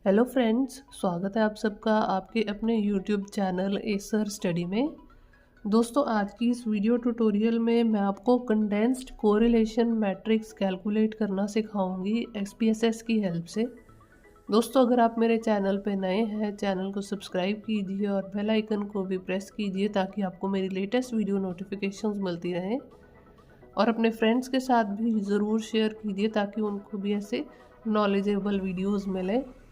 Hello friends, स्वागत है आप सबका आपके अपने यूट्यूब चैनल एसर स्टडी में। दोस्तों, आज की इस वीडियो ट्यूटोरियल में मैं आपको कंडेंस्ड कोरिलेशन मैट्रिक्स कैलकुलेट करना सिखाऊंगी एसपीएसएस की हेल्प से। दोस्तों, अगर आप मेरे चैनल पे नए हैं, चैनल को सब्सक्राइब कीजिए और बेल आइकन को भी प्रेस कीजिए ताकि आपको मेरी लेटेस्ट वीडियो नोटिफिकेशंस मिलती रहें। और अपने फ्रेंड्स के साथ भी ज़रूर शेयर कीजिए ताकि उनको भी ऐसे नॉलेजेबल वीडियोज़ मिले।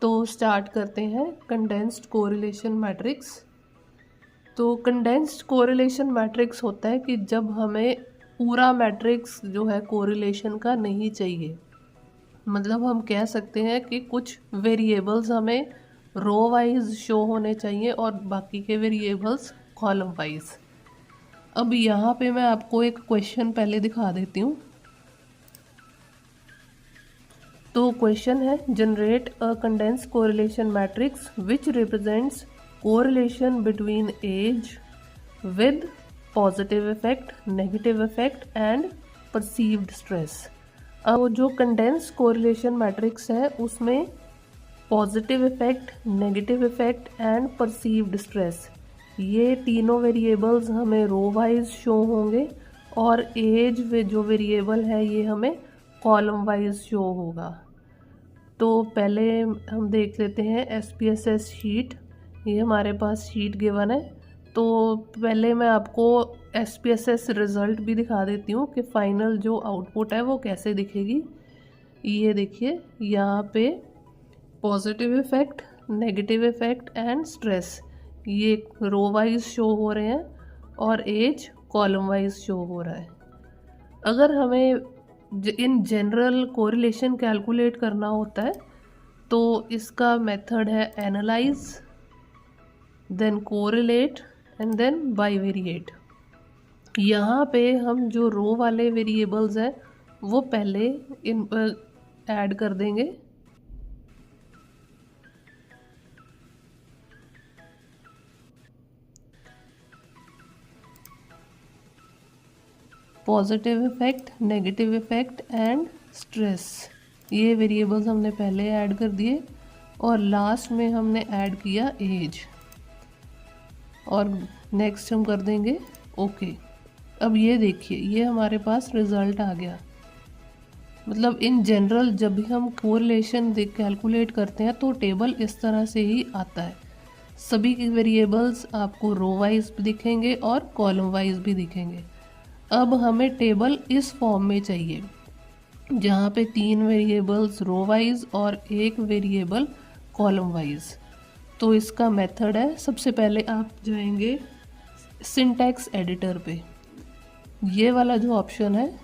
तो स्टार्ट करते हैं कंडेंस्ड कोरिलेशन मैट्रिक्स। तो कंडेंस्ड कोरिलेशन मैट्रिक्स होता है कि जब हमें पूरा मैट्रिक्स जो है कोरिलेशन का नहीं चाहिए, मतलब हम कह सकते हैं कि कुछ वेरिएबल्स हमें रो वाइज शो होने चाहिए और बाकी के वेरिएबल्स कॉलम वाइज। अब यहाँ पे मैं आपको एक क्वेश्चन पहले दिखा देती हूँ। तो क्वेश्चन है, generate a condensed correlation matrix which represents correlation between age with positive affect, negative affect and perceived stress. अब जो कंडेंस्ड कोरिलेशन मैट्रिक्स है उसमें positive affect, negative affect and perceived stress, ये तीनों वेरिएबल्स हमें रो वाइज शो होंगे और as जो वेरिएबल है ये हमें कॉलम वाइज शो होगा। तो पहले हम देख लेते हैं एसपीएसएस शीट। ये हमारे पास शीट गिवन है। तो पहले मैं आपको एसपीएसएस रिज़ल्ट भी दिखा देती हूँ कि फाइनल जो आउटपुट है वो कैसे दिखेगी। ये देखिए, यहाँ पे positive affect, negative affect and stress ये रो वाइज शो हो रहे हैं और एज कॉलम वाइज शो हो रहा है। अगर हमें इन जनरल कोरिलेशन कैलकुलेट करना होता है तो इसका मेथड है analyse, then correlate and then bivariate. यहाँ पे हम जो रो वाले वेरिएबल्स हैं वो पहले इन पर ऐड कर देंगे। Positive affect, negative affect and stress, ये वेरिएबल्स हमने पहले ऐड कर दिए और लास्ट में हमने ऐड किया एज और नेक्स्ट हम कर देंगे ओके। अब ये देखिए, ये हमारे पास रिज़ल्ट आ गया। मतलब इन जनरल जब भी हम कोरिलेशन कैलकुलेट करते हैं तो टेबल इस तरह से ही आता है। सभी के वेरिएबल्स आपको रो वाइज भी दिखेंगे और कॉलम वाइज भी दिखेंगे। अब हमें टेबल इस फॉर्म में चाहिए जहाँ पे 3 वेरिएबल्स रो वाइज और एक वेरिएबल कॉलम वाइज। तो इसका मेथड है, सबसे पहले आप जाएंगे सिंटैक्स एडिटर पे, ये वाला जो ऑप्शन है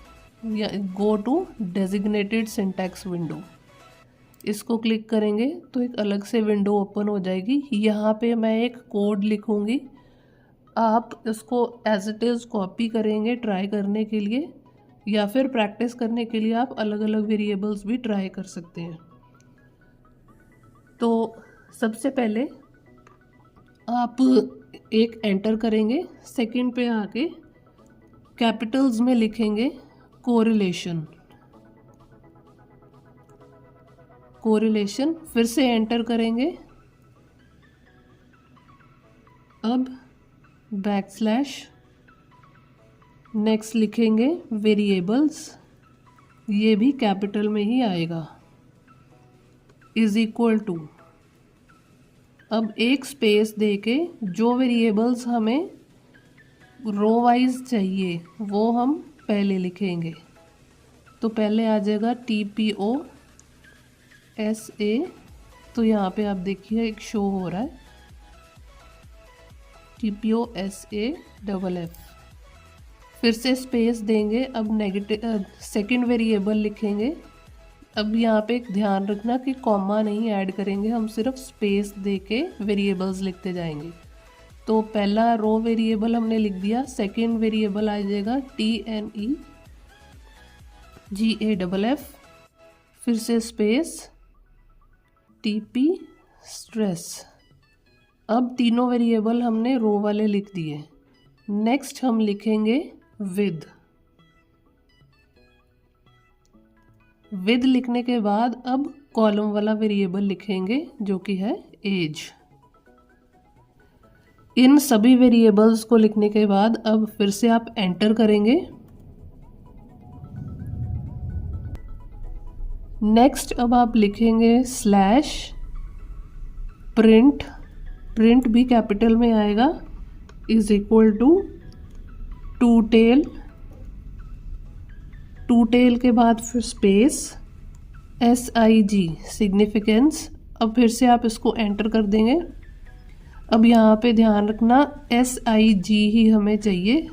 या go to designated syntax window, इसको क्लिक करेंगे तो एक अलग से विंडो ओपन हो जाएगी। यहाँ पे मैं एक कोड लिखूँगी, आप इसको एज इट इज़ कॉपी करेंगे ट्राई करने के लिए, या फिर प्रैक्टिस करने के लिए आप अलग अलग वेरिएबल्स भी ट्राई कर सकते हैं। तो सबसे पहले आप एक एंटर करेंगे, सेकंड पे आके कैपिटल्स में लिखेंगे कोरिलेशन, कोरिलेशन, फिर से एंटर करेंगे। अब बैकस्लैश, नेक्स्ट लिखेंगे वेरिएबल्स, ये भी कैपिटल में ही आएगा, इज इक्वल टू, अब एक स्पेस देके जो वेरिएबल्स हमें रो वाइज चाहिए वो हम पहले लिखेंगे। तो पहले आ जाएगा TPO SA, तो यहाँ पे आप देखिए एक शो हो रहा है TPO SAFF, फिर से स्पेस देंगे। अब नेगेटिव सेकेंड वेरिएबल लिखेंगे। अब यहाँ पे एक ध्यान रखना कि कॉमा नहीं ऐड करेंगे, हम सिर्फ स्पेस दे के वेरिएबल्स लिखते जाएंगे। तो पहला रो वेरिएबल हमने लिख दिया, सेकेंड वेरिएबल आ जाएगा TNEGAFF, फिर से स्पेस TP स्ट्रेस। अब तीनों वेरिएबल हमने रो वाले लिख दिए। नेक्स्ट हम लिखेंगे विद, विद लिखने के बाद अब कॉलम वाला वेरिएबल लिखेंगे जो कि है एज। इन सभी वेरिएबल्स को लिखने के बाद अब फिर से आप एंटर करेंगे। नेक्स्ट अब आप लिखेंगे स्लैश प्रिंट, प्रिंट भी कैपिटल में आएगा, is equal to tail, two tail के बाद फिर स्पेस SIG सिग्निफिकेंस। अब फिर से आप इसको एंटर कर देंगे। अब यहाँ पे ध्यान रखना SIG ही हमें चाहिए,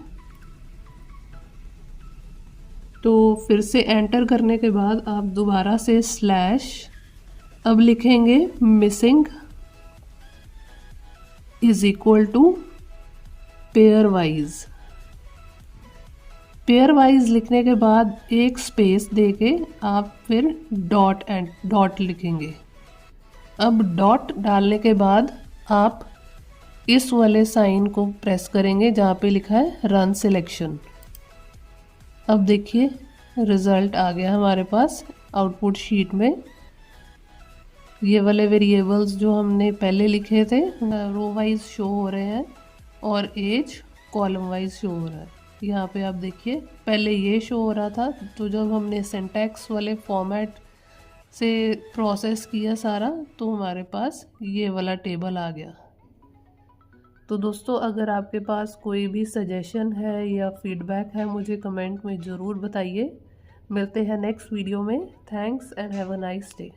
तो फिर से एंटर करने के बाद आप दोबारा से स्लैश, अब लिखेंगे missing is equal to pairwise. Pairwise लिखने के बाद एक स्पेस देके आप फिर डॉट लिखेंगे। अब डॉट डालने के बाद आप इस वाले साइन को प्रेस करेंगे जहाँ पे लिखा है रन सिलेक्शन। अब देखिए रिज़ल्ट आ गया हमारे पास आउटपुट शीट में। ये वाले वेरिएबल्स जो हमने पहले लिखे थे रो वाइज शो हो रहे हैं और एज कॉलम वाइज शो हो रहा है। यहाँ पे आप देखिए पहले ये शो हो रहा था, तो जब हमने सिंटैक्स वाले फॉर्मेट से प्रोसेस किया सारा तो हमारे पास ये वाला टेबल आ गया। तो दोस्तों अगर आपके पास कोई भी सजेशन है या फीडबैक है मुझे कमेंट में ज़रूर बताइए। मिलते हैं नेक्स्ट वीडियो में। Thanks and have a nice day.